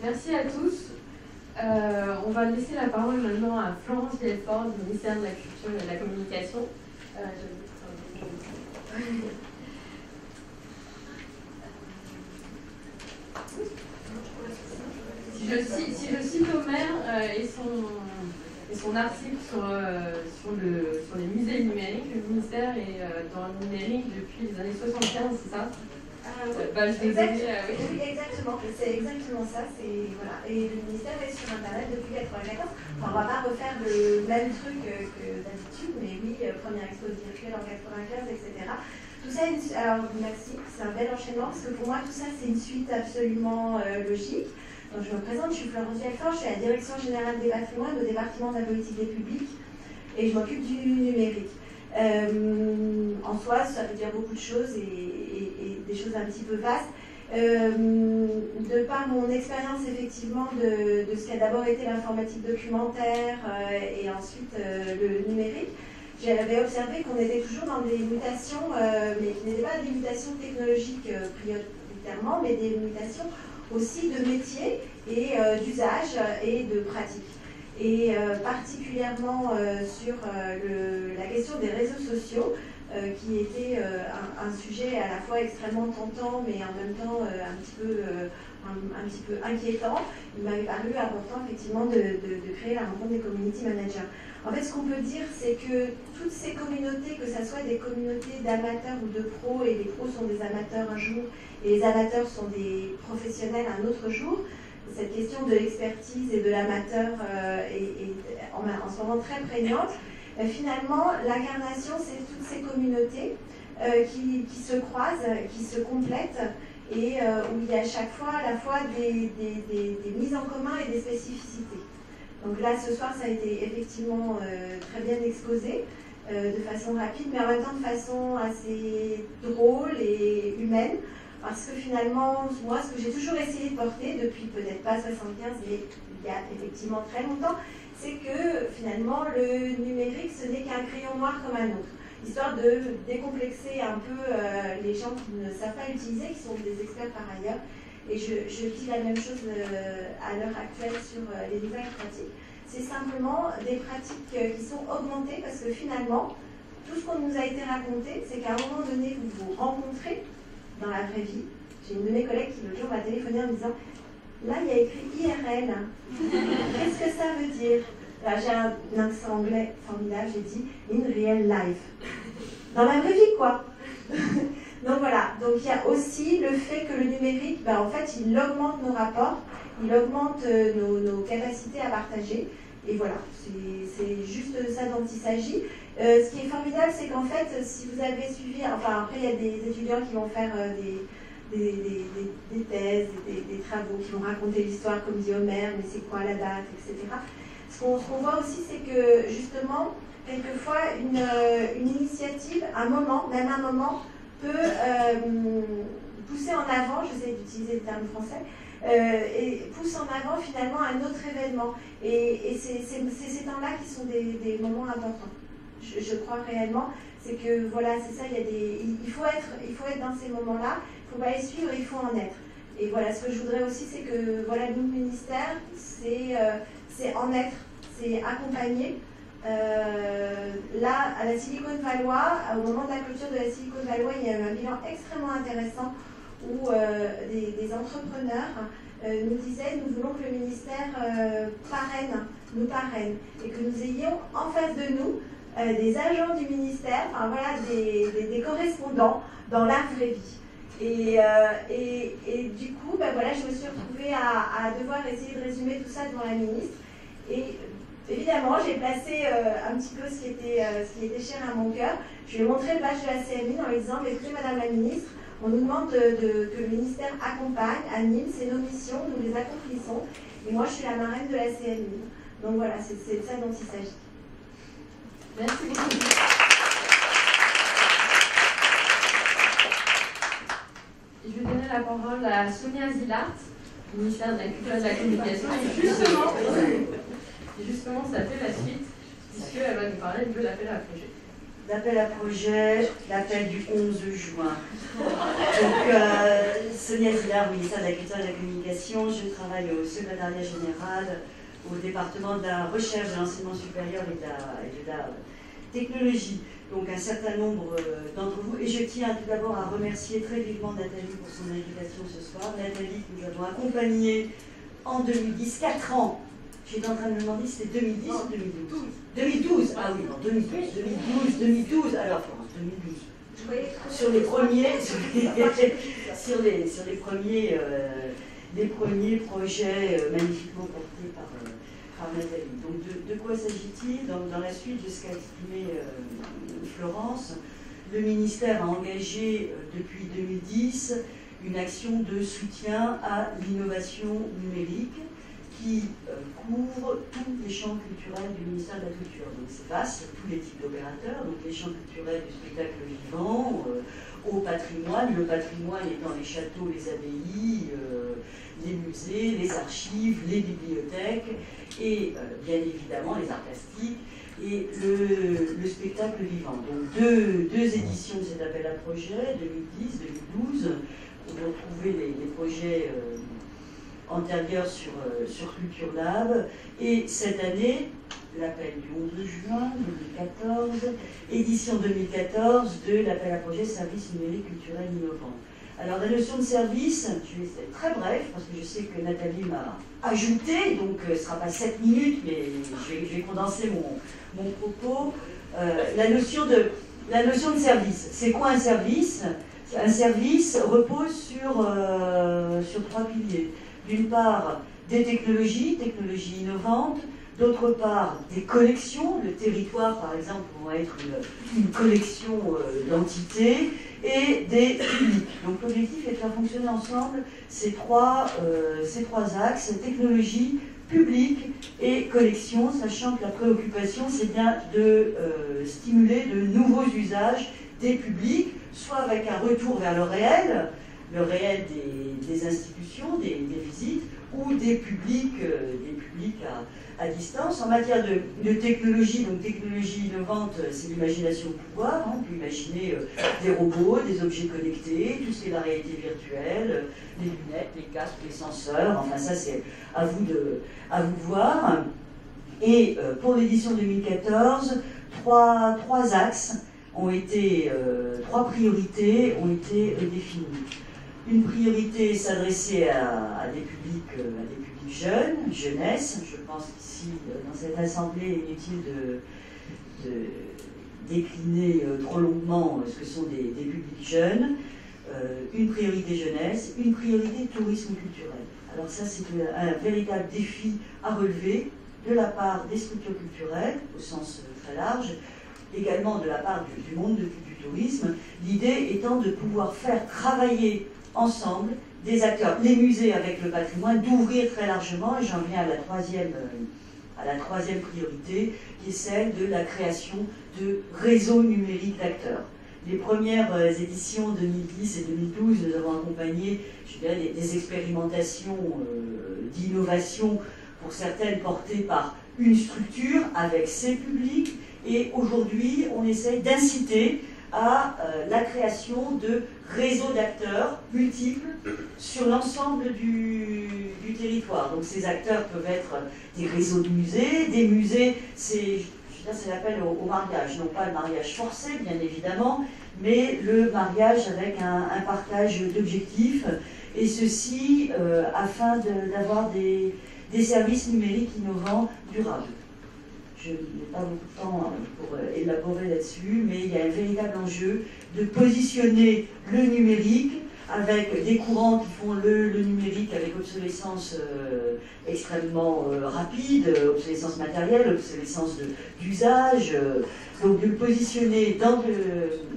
Merci à tous. On va laisser la parole maintenant à Florence Villefort du ministère de la Culture et de la Communication. Si je cite Homère et son article sur les musées numériques, le ministère est dans le numérique depuis les années 75, c'est ça? Oui, exactement. C'est exactement ça. Voilà. Et le ministère est sur Internet depuis 1994. Enfin, on ne va pas refaire le même truc que d'habitude, mais oui, première expo virtuelle en 1995, etc. Tout ça, alors merci, c'est un bel enchaînement, parce que pour moi, tout ça, c'est une suite absolument logique. Donc, je me présente, je suis Florence Villefort, je suis à la Direction Générale des Patrimoines au département de la politique des publics, et je m'occupe du numérique. En soi, ça veut dire beaucoup de choses et des choses un petit peu vastes. De par mon expérience effectivement de ce qu'a d'abord été l'informatique documentaire et ensuite le numérique, j'avais observé qu'on était toujours dans des mutations, mais qui n'étaient pas des mutations technologiques prioritairement, mais des mutations aussi de métier et d'usage et de pratique. Et particulièrement sur la question des réseaux sociaux, qui était un sujet à la fois extrêmement tentant, mais en même temps un petit peu inquiétant. Il m'avait paru important effectivement de créer la rencontre des community managers. En fait, ce qu'on peut dire, c'est que toutes ces communautés, que ce soit des communautés d'amateurs ou de pros, et les pros sont des amateurs un jour, et les amateurs sont des professionnels un autre jour, cette question de l'expertise et de l'amateur est en ce moment très prégnante. Finalement, l'incarnation, c'est toutes ces communautés qui se croisent, qui se complètent, et où il y a à chaque fois à la fois des mises en commun et des spécificités. Donc là, ce soir, ça a été effectivement très bien exposé, de façon rapide, mais en même temps de façon assez drôle et humaine. Parce que finalement, moi, ce que j'ai toujours essayé de porter, depuis peut-être pas 75, mais il y a effectivement très longtemps, c'est que finalement, le numérique, ce n'est qu'un crayon noir comme un autre. Histoire de décomplexer un peu les gens qui ne savent pas l'utiliser, qui sont des experts par ailleurs. Et je dis la même chose à l'heure actuelle sur les nouvelles pratiques. C'est simplement des pratiques qui sont augmentées parce que finalement, tout ce qu'on nous a été raconté, c'est qu'à un moment donné, vous vous rencontrez dans la vraie vie. J'ai une de mes collègues qui l'autre jour m'a téléphoné en me disant « Là, il y a écrit IRL. Qu'est-ce que ça veut dire ?» Là, j'ai un accent anglais formidable, j'ai dit « In real life. » Dans la vraie vie, quoi. Donc voilà, donc il y a aussi le fait que le numérique, en fait, il augmente nos rapports, il augmente nos capacités à partager. Et voilà, c'est juste ça dont il s'agit. Ce qui est formidable, c'est qu'en fait, si vous avez suivi, enfin après il y a des étudiants qui vont faire des thèses, des travaux, qui vont raconter l'histoire comme dit Homère, mais c'est quoi la date, etc. Ce qu'on voit aussi, c'est que justement, quelquefois, une initiative, un moment, peut pousser en avant, j'essaie d'utiliser le terme français, et pousse en avant finalement un autre événement. Et c'est ces temps-là qui sont des moments importants. Je crois réellement, c'est que voilà, c'est ça, il faut être dans ces moments-là, il ne faut pas les suivre, il faut en être. Et voilà, ce que je voudrais aussi, c'est que voilà, nous, le ministère, c'est en être, c'est accompagner. Là, à la Silicon Valley, au moment de la clôture de la Silicon Valley, il y a eu un bilan extrêmement intéressant où des entrepreneurs nous disaient « Nous voulons que le ministère nous parraine et que nous ayons en face de nous des agents du ministère, enfin voilà, des correspondants dans la vraie vie. » Et du coup, voilà, je me suis retrouvée à devoir essayer de résumer tout ça devant la ministre. Et évidemment, j'ai placé un petit peu ce qui était cher à mon cœur. Je lui ai montré le badge de la CMI en lui disant « Écoutez, Madame la Ministre, on nous demande que le ministère accompagne, anime, c'est nos missions, nous les accomplissons. Et moi, je suis la marraine de la CMI. » Donc voilà, c'est de ça dont il s'agit. Merci beaucoup. Je vais donner la parole à Sonia Zillart, ministère de la Culture et de la Communication. Et justement, ça fait la suite, puisqu'elle va nous parler de l'appel à projet. l'appel à projet, l'appel du 11 juin. Donc, Sonia Zillard, ministère de la Culture et de la Communication, je travaille au secrétariat général au département de la recherche, de l'enseignement supérieur et de la technologie. Donc un certain nombre d'entre vous, et je tiens tout d'abord à remercier très vivement Nathalie pour son invitation ce soir. Nathalie que nous avons accompagnée en 2010, 4 ans. J'étais en train de me demander si c'était 2010 ou 2012. 2012, ah oui, non, 2012, alors Florence, 2012. Sur les premiers, sur les premiers projets magnifiquement portés par Nathalie. Donc de quoi s'agit-il? Dans la suite de ce qu'a exprimé Florence, le ministère a engagé depuis 2010 une action de soutien à l'innovation numérique qui couvre tous les champs culturels du ministère de la Culture. Donc c'est vaste, tous les types d'opérateurs, donc les champs culturels du spectacle vivant, au patrimoine, le patrimoine étant les châteaux, les abbayes, les musées, les archives, les bibliothèques, et bien évidemment les arts plastiques, et le spectacle vivant. Donc deux éditions de cet appel à projet, 2010-2012, où vous retrouvez les projets antérieurs sur Culture Lab, et cette année, l'appel du 11 juin 2014, édition 2014 de l'appel à projet Services numériques culturels innovants. Alors la notion de service, je vais être très bref, parce que je sais que Nathalie m'a ajouté, donc ce ne sera pas 7 minutes, mais je vais condenser mon propos. La notion de service, c'est quoi un service? Un service repose sur 3 piliers. D'une part, des technologies innovantes, d'autre part, des collections. Le territoire, par exemple, va être une collection d'entités, et des publics. Donc l'objectif est de faire fonctionner ensemble ces trois axes, technologie, public et collection, sachant que la préoccupation, c'est bien de stimuler de nouveaux usages des publics, soit avec un retour vers le réel des institutions, des visites, ou des publics à distance. En matière de technologie, donc technologie innovante, c'est l'imagination au pouvoir. On peut imaginer des robots, des objets connectés, tout ce qui est la réalité virtuelle, les lunettes, les casques, les senseurs, enfin ça c'est à vous de voir. Et pour l'édition 2014, trois axes ont été, 3 priorités ont été définies. Une priorité s'adressait à des publics jeunes, jeunesse. Je pense qu'ici, dans cette assemblée, inutile de décliner trop longuement ce que sont des publics jeunes. Une priorité jeunesse, une priorité tourisme culturel. Alors ça, c'est un véritable défi à relever de la part des structures culturelles, au sens très large, également de la part du monde du tourisme, l'idée étant de pouvoir faire travailler ensemble des acteurs, les musées avec le patrimoine, d'ouvrir très largement, et j'en viens à la troisième priorité, qui est celle de la création de réseaux numériques d'acteurs. Les premières éditions 2010 et 2012, nous avons accompagné, je dirais, des expérimentations d'innovation, pour certaines portées par une structure avec ses publics, et aujourd'hui on essaye d'inciter à la création de réseaux d'acteurs multiples sur l'ensemble du territoire. Donc ces acteurs peuvent être des réseaux de musées, des musées, c'est l'appel au mariage, non pas le mariage forcé bien évidemment, mais le mariage avec un partage d'objectifs, et ceci afin d'avoir des services numériques innovants durables. Je n'ai pas beaucoup de temps pour élaborer là-dessus, mais il y a un véritable enjeu de positionner le numérique avec des courants qui font le numérique avec obsolescence extrêmement rapide, obsolescence matérielle, obsolescence d'usage, donc de le positionner dans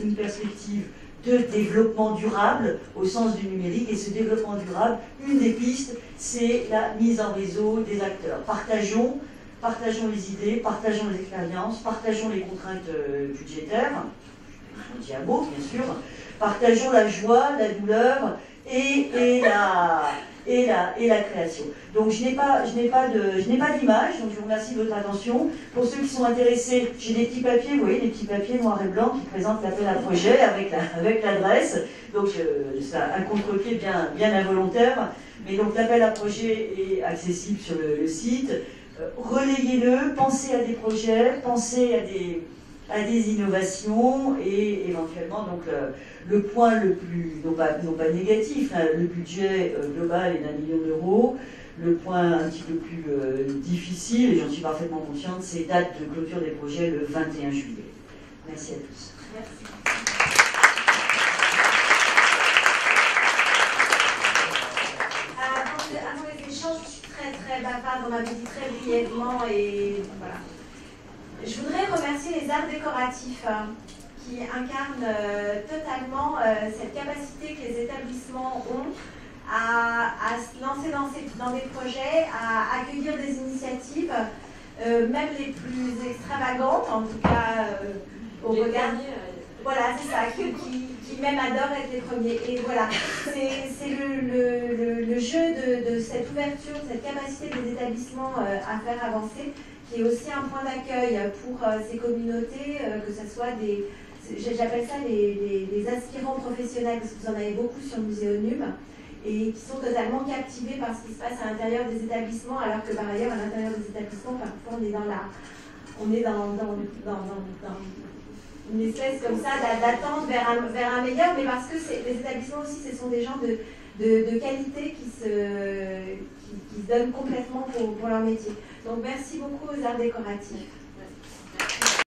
une perspective de développement durable au sens du numérique. Et ce développement durable, une des pistes, c'est la mise en réseau des acteurs. Partageons les idées, partageons les expériences, partageons les contraintes budgétaires, on dit un mot bien sûr, partageons la joie, la douleur et et la création. Donc je n'ai pas d'image, donc je vous remercie de votre attention. Pour ceux qui sont intéressés, j'ai des petits papiers, vous voyez, des petits papiers noirs et blancs qui présentent l'appel à projet avec l'adresse. Donc c'est un contre-pied bien involontaire. Mais donc l'appel à projet est accessible sur le site. Relayez-le, pensez à des projets, pensez à des innovations et éventuellement donc le point le plus, non pas négatif, hein, le budget global est d'1 million d'euros. Le point un petit peu plus difficile, et j'en suis parfaitement consciente, c'est date de clôture des projets le 21 juillet. Merci à tous. Merci. Avant les échanges, je suis très bavarde, on m'avait dit très brièvement et voilà. Je voudrais remercier les arts décoratifs qui incarnent totalement cette capacité que les établissements ont à se lancer dans des projets, à accueillir des initiatives, même les plus extravagantes, en tout cas au regard. Voilà, c'est ça, qui même adorent être les premiers. Et voilà, c'est le jeu de cette ouverture, de cette capacité des établissements à faire avancer, qui est aussi un point d'accueil pour ces communautés, que ce soit j'appelle ça les aspirants professionnels, parce que vous en avez beaucoup sur Muséonum, et qui sont totalement captivés par ce qui se passe à l'intérieur des établissements, alors que par ailleurs, à l'intérieur des établissements, parfois on est dans une espèce comme ça d'attente vers un meilleur, mais parce que les établissements aussi, ce sont des gens de qualité qui se donnent complètement pour leur métier. Donc merci beaucoup aux arts décoratifs.